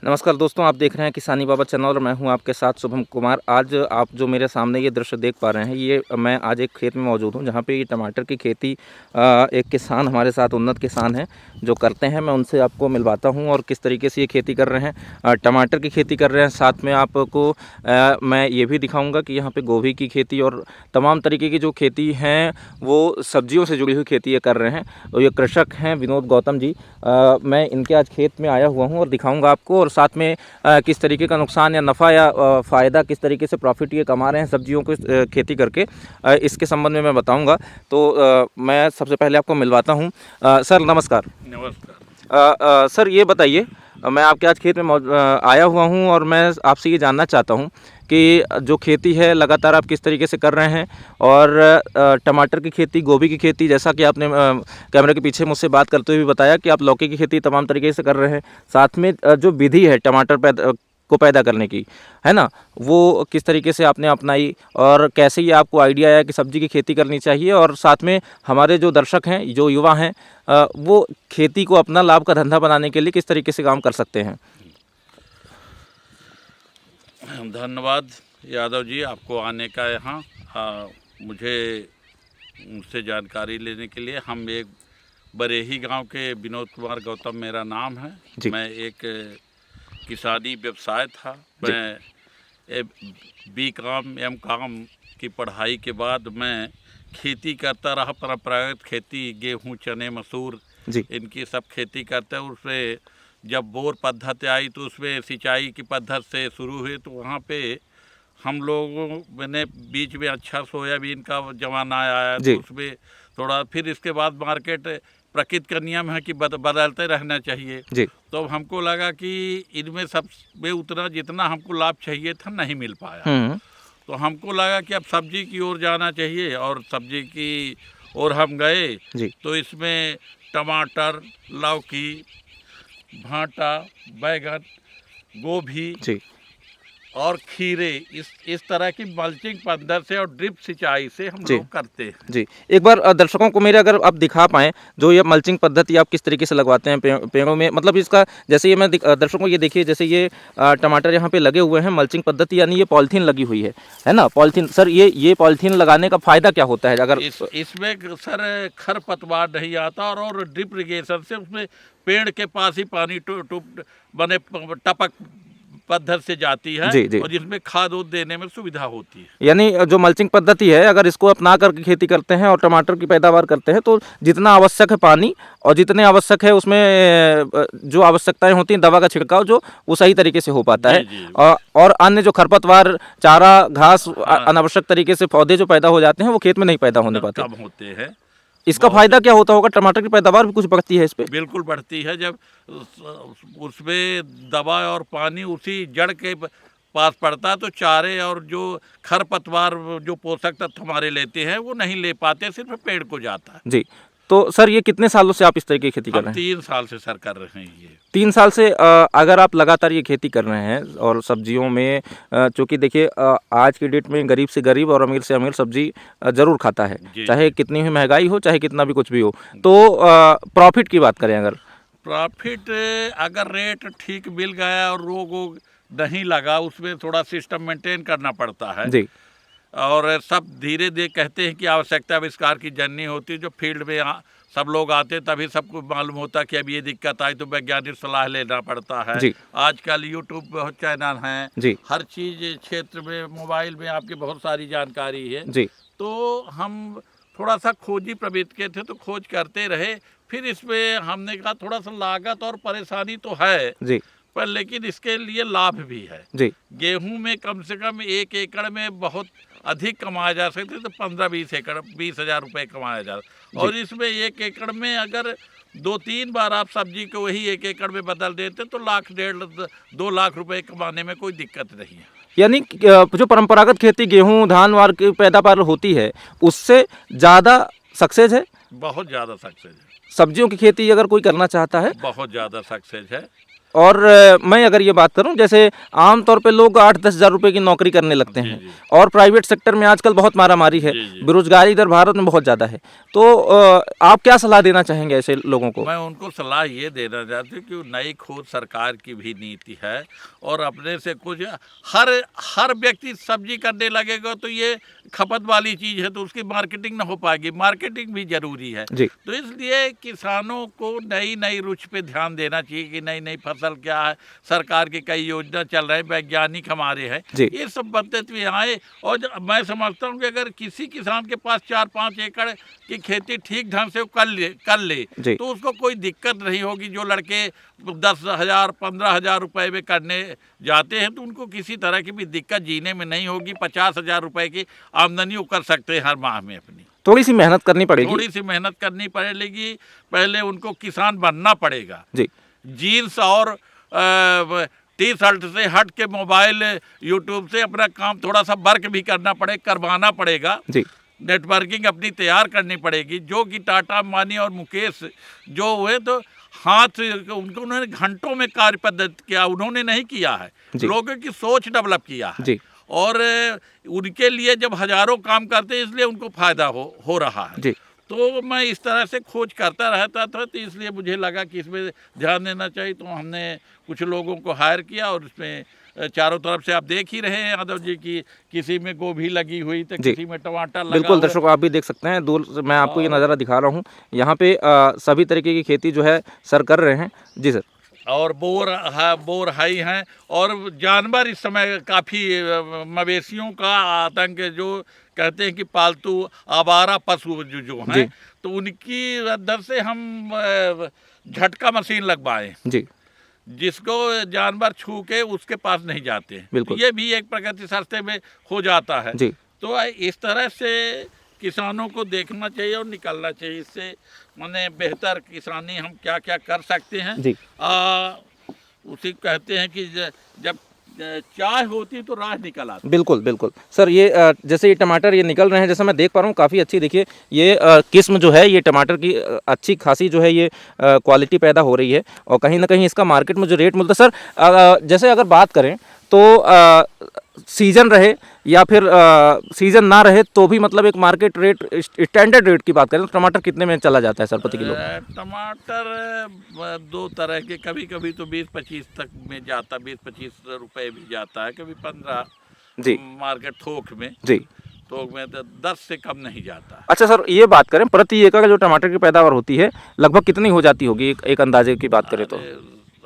नमस्कार दोस्तों, आप देख रहे हैं किसानी बाबा चैनल और मैं हूं आपके साथ शुभम कुमार। आज आप जो मेरे सामने ये दृश्य देख पा रहे हैं, ये मैं आज एक खेत में मौजूद हूं जहां पे ये टमाटर की खेती एक किसान हमारे साथ उन्नत किसान हैं जो करते हैं। मैं उनसे आपको मिलवाता हूं और किस तरीके से ये खेती कर रहे हैं। टमाटर की खेती कर रहे हैं, साथ में आपको मैं ये भी दिखाऊँगा कि यहाँ पर गोभी की खेती और तमाम तरीके की जो खेती हैं वो सब्जियों से जुड़ी हुई खेती ये कर रहे हैं। और ये कृषक हैं विनोद गौतम जी। मैं इनके आज खेत में आया हुआ हूँ और दिखाऊंगा आपको, और साथ में किस तरीके का नुकसान या नफ़ा या फ़ायदा, किस तरीके से प्रॉफिट ये कमा रहे हैं सब्जियों की खेती करके, इसके संबंध में मैं बताऊंगा। तो मैं सबसे पहले आपको मिलवाता हूँ। सर नमस्कार। नमस्कार। सर ये बताइए, मैं आपके आज खेत में आया हुआ हूँ और मैं आपसे ये जानना चाहता हूँ कि जो खेती है लगातार आप किस तरीके से कर रहे हैं, और टमाटर की खेती, गोभी की खेती, जैसा कि आपने कैमरे के पीछे मुझसे बात करते हुए भी बताया कि आप लौकी की खेती तमाम तरीके से कर रहे हैं, साथ में जो विधि है टमाटर को पैदा करने की, है ना, वो किस तरीके से आपने अपनाई और कैसे ये आपको आइडिया आया कि सब्जी की खेती करनी चाहिए, और साथ में हमारे जो दर्शक हैं, जो युवा हैं, वो खेती को अपना लाभ का धंधा बनाने के लिए किस तरीके से काम कर सकते हैं। धन्यवाद यादव जी, आपको आने का यहाँ मुझे मुझसे जानकारी लेने के लिए। हम एक बरेही गांव के विनोद कुमार गौतम मेरा नाम है। मैं एक किसानी व्यवसाय था। मैं BCom M.Com की पढ़ाई के बाद मैं खेती करता रहा, परंपरागत खेती, गेहूं, चने, मसूर, इनकी सब खेती करते हैं। उसमें जब बोर पद्धति आई तो उसमें सिंचाई की पद्धति से शुरू हुई, तो वहाँ पे हम लोगों मैंने बीच में अच्छा सोयाबीन का जमाना आया, तो उसमें थोड़ा, फिर इसके बाद मार्केट, प्रकृति का नियम है कि बदलते रहना चाहिए। तो हमको लगा कि इनमें सब में उतना जितना हमको लाभ चाहिए था नहीं मिल पाया। तो हमको लगा कि अब सब्जी की ओर जाना चाहिए, और सब्जी की ओर हम गए। तो इसमें टमाटर, लौकी, भांटा, बैगन, गोभी और खीरे, इस तरह की मल्चिंग पद्धति से और ड्रिप सिंचाई से हम लोग करते हैं। जी, एक बार दर्शकों को मेरे अगर आप दिखा पाएँ जो ये मल्चिंग पद्धति आप किस तरीके से लगवाते हैं पेड़ों में, मतलब इसका, जैसे ये मैं दर्शकों को ये देखिए, जैसे ये टमाटर यहाँ पे लगे हुए हैं, मल्चिंग पद्धति यानी ये पॉलीथीन लगी हुई है ना, पॉलीथीन। सर ये पॉलीथीन लगाने का फ़ायदा क्या होता है? अगर इसमें सर खरपतवार नहीं आता, और ड्रिप इरिगेशन से उसमें पेड़ के पास ही पानी बने टपक पद्धति से जाती है, और जिसमें खाद देने में सुविधा होती है। यानी जो मल्चिंग पद्धति है, अगर इसको अपना करके खेती करते हैं और टमाटर की पैदावार करते हैं, तो जितना आवश्यक है पानी और जितने आवश्यक है उसमें जो आवश्यकताएं होती हैं, दवा का छिड़काव जो वो सही तरीके से हो पाता है। और अन्य जो खरपतवार, चारा, घास, अनावश्यक तरीके से पौधे जो पैदा हो जाते हैं वो खेत में नहीं पैदा होने पाते, कम होते हैं। इसका फायदा क्या होता होगा? टमाटर की पैदावार भी कुछ बढ़ती है इस पे? बिल्कुल बढ़ती है, जब उसमें दवा और पानी उसी जड़ के पास पड़ता है, तो चारे और जो खरपतवार जो पोषक तत्व हमारे लेते हैं वो नहीं ले पाते, सिर्फ पेड़ को जाता है। जी, तो सर ये कितने सालों से आप इस तरह की खेती कर रहे हैं? 3 साल से सर कर रहे हैं ये। 3 साल से अगर आप लगातार ये खेती कर रहे हैं, और सब्जियों में चूँकि देखिए आज की डेट में गरीब से गरीब और अमीर से अमीर सब्जी ज़रूर खाता है, चाहे कितनी भी महंगाई हो, चाहे कितना भी कुछ भी हो। तो प्रॉफिट की बात करें, अगर प्रॉफिट, अगर रेट ठीक मिल गया और रोग वोग नहीं लगा, उसमें थोड़ा सिस्टम मेंटेन करना पड़ता है। और सब धीरे धीरे कहते हैं कि आवश्यकता आविष्कार की जननी होती है। जो फील्ड में सब लोग आते तभी सबको मालूम होता कि अब ये दिक्कत आई, तो वैज्ञानिक सलाह लेना पड़ता है। आजकल यूट्यूब बहुत चैनल हैं, हर चीज़ क्षेत्र में, मोबाइल में आपकी बहुत सारी जानकारी है। तो हम थोड़ा सा खोजी प्रवृत्ति के थे, तो खोज करते रहे। फिर इसमें हमने कहा थोड़ा सा लागत और परेशानी तो है पर लेकिन इसके लिए लाभ भी है। गेहूं में कम से कम 1 एकड़ में बहुत अधिक कमाया जा सकते, तो 15-20 एकड़ 20,000 रुपये कमाया जा, और इसमें 1 एकड़ में अगर 2-3 बार आप सब्जी को वही 1 एकड़ में बदल देते तो 1 लाख 1.5-2 लाख रुपए कमाने में कोई दिक्कत नहीं है। यानी जो परंपरागत खेती गेहूं, धान वार की पैदावार होती है उससे ज़्यादा सक्सेस है, बहुत ज़्यादा सक्सेस है। सब्जियों की खेती अगर कोई करना चाहता है, बहुत ज़्यादा सक्सेस है। और मैं अगर ये बात करूं, जैसे आमतौर पे लोग 8-10 हज़ार रुपये की नौकरी करने लगते जी हैं जी और प्राइवेट सेक्टर में आजकल बहुत मारामारी है, जी जी। बेरोजगारी इधर भारत में बहुत ज़्यादा है। तो आप क्या सलाह देना चाहेंगे ऐसे लोगों को? मैं उनको सलाह ये देना चाहती हूँ कि नई खोज सरकार की भी नीति है और अपने से कुछ हर हर व्यक्ति सब्जी करने लगेगा तो ये खपत वाली चीज़ है तो उसकी मार्केटिंग ना हो पाएगी, मार्केटिंग भी ज़रूरी है। जी तो इसलिए किसानों को नई नई रुचि पे ध्यान देना चाहिए कि नई नई फसल क्या है, सरकार की कई योजना चल रहे हैं, वैज्ञानिक हमारे हैं, जी ये सब पद्धति आए। और मैं समझता हूँ कि अगर किसी किसान के पास 4-5 एकड़ की खेती ठीक ढंग से वो कर ले जी तो उसको कोई दिक्कत नहीं होगी। जो लड़के 10,000 15,000 रुपए में करने जाते हैं तो उनको किसी तरह की भी दिक्कत जीने में नहीं होगी। 50,000 रुपए की आमदनी वो कर सकते हैं हर माह में अपनी। थोड़ी सी मेहनत करनी पड़ेगी। थोड़ी सी मेहनत करनी पड़ेगी, पहले उनको किसान बनना पड़ेगा। जी जीन्स और टी शर्ट से हट के मोबाइल यूट्यूब से अपना काम थोड़ा सा वर्क भी करवाना पड़ेगा। जी नेटवर्किंग अपनी तैयार करनी पड़ेगी। जो कि टाटा अंबानी और मुकेश जो हुए तो हाथ उनको उन्होंने घंटों में कार्य पद्धति किया, उन्होंने नहीं किया है, जी लोगों की सोच डेवलप किया है। जी और उनके लिए जब हजारों काम करते हैं इसलिए उनको फायदा हो रहा है। जी तो मैं इस तरह से खोज करता रहता था तो इसलिए मुझे लगा कि इसमें ध्यान देना चाहिए। तो हमने कुछ लोगों को हायर किया और इसमें चारों तरफ से आप देख ही रहे हैं यादव जी की किसी में गोभी लगी हुई तो जी किसी में टमाटर लगा बिल्कुल हुआ है। दर्शकों, आप भी देख सकते हैं, दूर से मैं आपको ये और नज़ारा दिखा रहा हूँ। यहाँ पे सभी तरीके की खेती जो है सर कर रहे हैं। जी सर। और बोर हाई हैं और जानवर इस समय काफ़ी मवेशियों का आतंक है। जो कहते हैं कि पालतू आवारा पशु जो जी हैं तो उनकी दर से हम झटका मशीन लगवाएं जी जिसको जानवर छू के उसके पास नहीं जाते हैं। तो बिल्कुल। ये भी एक प्रगति सस्ते में हो जाता है। जी तो इस तरह से किसानों को देखना चाहिए और निकलना चाहिए। इससे माने बेहतर किसानी हम क्या क्या कर सकते हैं। जी उसी कहते हैं कि जब चाय होती तो राह निकल आती। बिल्कुल बिल्कुल सर। ये जैसे ये टमाटर ये निकल रहे हैं, जैसे मैं देख पा रहा हूँ काफ़ी अच्छी, देखिए ये किस्म जो है ये टमाटर की अच्छी खासी जो है ये क्वालिटी पैदा हो रही है और कहीं ना कहीं इसका मार्केट में जो रेट मिलता है सर, जैसे अगर बात करें तो सीजन रहे या फिर सीजन ना रहे तो भी मतलब एक मार्केट रेट, स्टैंडर्ड रेट की बात करें तो टमाटर कितने में चला जाता है सर प्रति किलो? टमाटर दो तरह के, कभी कभी तो 20-25 तक में जाता, 20-25 रुपए भी जाता है, कभी 15। जी मार्केट थोक में जी थोक में तो 10 से कम नहीं जाता। अच्छा सर, ये बात करें प्रति एकड़ जो टमाटर की पैदावार होती है लगभग कितनी हो जाती होगी, एक अंदाजे की बात करें तो?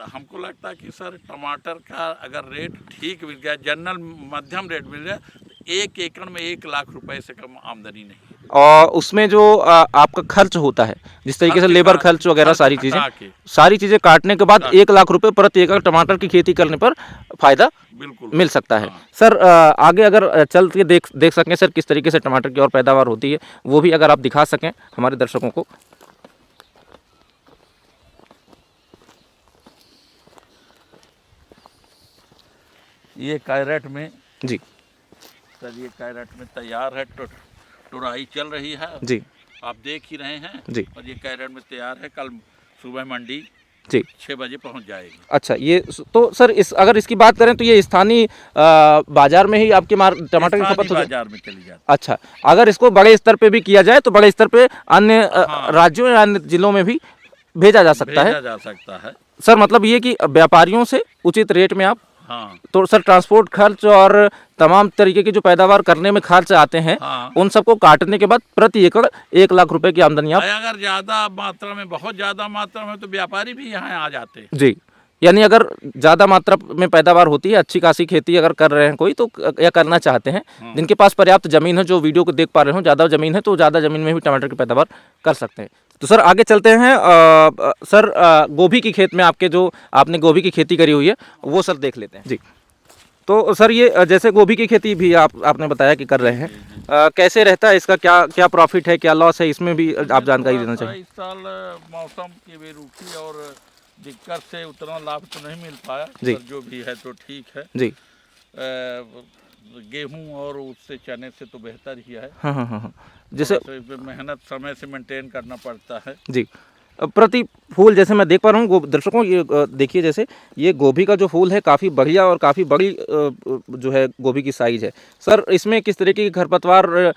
हमको लगता है कि सर टमाटर का अगर रेट ठीक मिल गया, जनरल मध्यम रेट मिल गया तो 1 एकड़ में 1 लाख रुपए से कम आमदनी नहीं है। और उसमें जो आपका खर्च होता है, जिस तरीके से लेबर खर्च वगैरह सारी चीज़ें काटने के बाद 1 लाख रुपए प्रति एकड़ टमाटर की खेती करने पर फायदा बिल्कुल मिल सकता है। हाँ। सर आगे अगर चल के देख सकें सर किस तरीके से टमाटर की और पैदावार होती है, वो भी अगर आप दिखा सकें हमारे दर्शकों को। ये कैरेट में जी सर, ये कैरेट में तैयार है, टुराई चल रही है, जी आप देख ही रहे हैं जी और ये कैरेट में तैयार है, कल सुबह मंडी जी 6 बजे पहुंच जाएगी। अच्छा, ये तो सर अगर इसकी बात करें तो ये स्थानीय बाजार में ही आपके टमाटर की खपत बाजार में चली जाती। अच्छा, अगर इसको बड़े स्तर पे भी किया जाए तो बड़े स्तर पे अन्य हाँ। राज्यों या अन्य जिलों में भी भेजा जा सकता है। भेजा जा सकता है सर मतलब ये कि व्यापारियों से उचित रेट में आप, हाँ। तो सर ट्रांसपोर्ट खर्च और तमाम तरीके की जो पैदावार करने में खर्च आते हैं, हाँ। उन सबको काटने के बाद प्रति एकड़ 1 लाख रुपए की आमदनी आप। अगर ज़्यादा मात्रा में, बहुत ज़्यादा मात्रा में तो व्यापारी भी यहाँ आ जाते हैं। जी, यानी अगर ज़्यादा मात्रा में पैदावार होती है, अच्छी खासी खेती अगर कर रहे हैं कोई तो या करना चाहते हैं, जिनके पास पर्याप्त ज़मीन है, जो वीडियो को देख पा रहे हो ज़्यादा ज़मीन है तो ज़्यादा ज़मीन में भी टमाटर की पैदावार कर सकते हैं। तो सर आगे चलते हैं। सर गोभी की खेत में आपके जो आपने गोभी की खेती करी हुई है वो सर देख लेते हैं। जी, तो सर ये जैसे गोभी की खेती भी आपने बताया कि कर रहे हैं, कैसे रहता है इसका, क्या प्रॉफिट है, क्या लॉस है, इसमें भी आप जानकारी देना चाहिए। इस साल मौसम की बेरुखी और दिक्कत से उतना लाभ तो नहीं मिल पाया जी। जो भी है तो ठीक है जी गेहूं और उससे चने से तो बेहतर ही है। हाँ हाँ हाँ हाँ, जैसे तो मेहनत समय से मेंटेन करना पड़ता है। जी प्रति फूल जैसे मैं देख पा रहा हूँ दर्शकों, ये देखिए जैसे ये गोभी का जो फूल है काफ़ी बढ़िया और काफ़ी बड़ी जो है गोभी की साइज़ है। सर इसमें किस तरीके की खरपतवार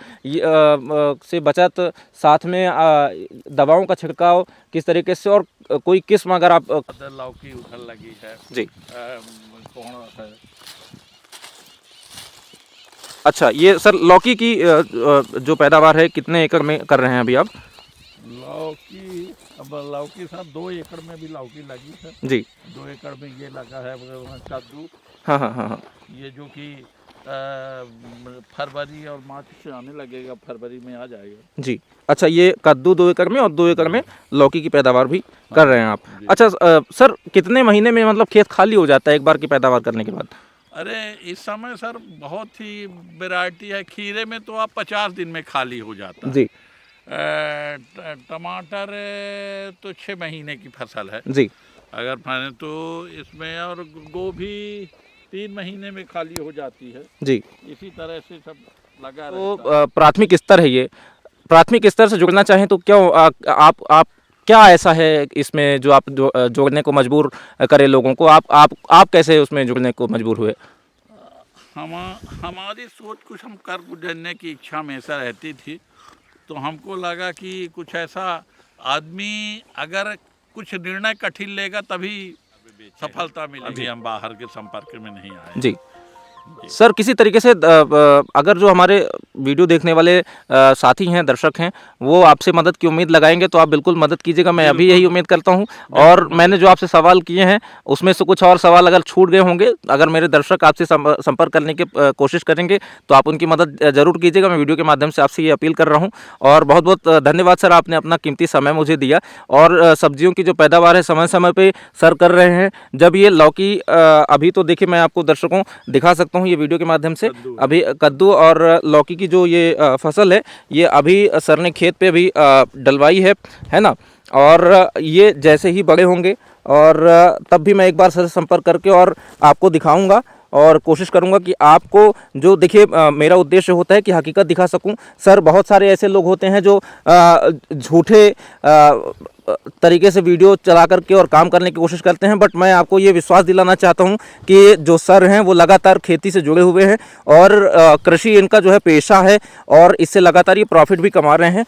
से बचत, साथ में दवाओं का छिड़काव किस तरीके से, और कोई किस्म अगर आप लौकी उधर लगी है जी। कौन है अच्छा, ये सर लौकी की जो पैदावार है कितने एकड़ में कर रहे हैं अभी आप? लौकी, अब लौकी साहब 2 एकड़ में भी लौकी लगी है जी। 2 एकड़ में ये लगा है कद्दू। हाँ हाँ हाँ हाँ। ये जो कि फरवरी और मार्च से आने लगेगा, फरवरी में आ जाएगा जी। अच्छा, ये कद्दू 2 एकड़ में और 2 एकड़ में लौकी की पैदावार भी कर रहे हैं आप। अच्छा सर कितने महीने में मतलब खेत खाली हो जाता है एक बार की पैदावार करने के बाद? अरे इस समय सर बहुत ही वैरायटी है। खीरे में तो आप 50 दिन में खाली हो जाता है जी। टमाटर तो 6 महीने की फसल है जी। अगर माने तो इसमें, और गोभी 3 महीने में खाली हो जाती है जी। इसी तरह से सब लगा तो रहता है। प्राथमिक स्तर है ये, प्राथमिक स्तर से जुड़ना चाहें तो क्यों आप क्या ऐसा है इसमें जो आप जोड़ने को मजबूर करे लोगों को? आप कैसे उसमें जुड़ने को मजबूर हुए? हमारी सोच कुछ हम कर गुजरने की इच्छा हमेशा रहती थी, तो हमको लगा कि कुछ ऐसा आदमी अगर कुछ निर्णय कठिन लेगा तभी सफलता मिलेगी। हम बाहर के संपर्क में नहीं आए। जी। सर किसी तरीके से अगर जो हमारे वीडियो देखने वाले साथी हैं, दर्शक हैं, वो आपसे मदद की उम्मीद लगाएंगे तो आप बिल्कुल मदद कीजिएगा, मैं अभी यही उम्मीद करता हूं। और मैंने जो आपसे सवाल किए हैं उसमें से कुछ और सवाल अगर छूट गए होंगे, अगर मेरे दर्शक आपसे संपर्क करने की कोशिश करेंगे तो आप उनकी मदद ज़रूर कीजिएगा। मैं वीडियो के माध्यम से आपसे ये अपील कर रहा हूँ। और बहुत बहुत धन्यवाद सर, आपने अपना कीमती समय मुझे दिया। और सब्जियों की जो पैदावार है समय समय पर सर कर रहे हैं। जब ये लौकी अभी तो देखिए मैं आपको दर्शकों दिखा सकता हूँ ये वीडियो के माध्यम से, अभी कद्दू और लौकी की जो ये फसल है ये अभी सर ने खेत पे भी डलवाई है ना। और ये जैसे ही बड़े होंगे और तब भी मैं एक बार सर से संपर्क करके और आपको दिखाऊंगा और कोशिश करूंगा कि आपको जो देखिए मेरा उद्देश्य होता है कि हकीकत दिखा सकूं। सर बहुत सारे ऐसे लोग होते हैं जो झूठे तरीके से वीडियो चला करके और काम करने की कोशिश करते हैं, बट मैं आपको ये विश्वास दिलाना चाहता हूं कि जो सर हैं वो लगातार खेती से जुड़े हुए हैं और कृषि इनका जो है पेशा है और इससे लगातार ये प्रॉफिट भी कमा रहे हैं।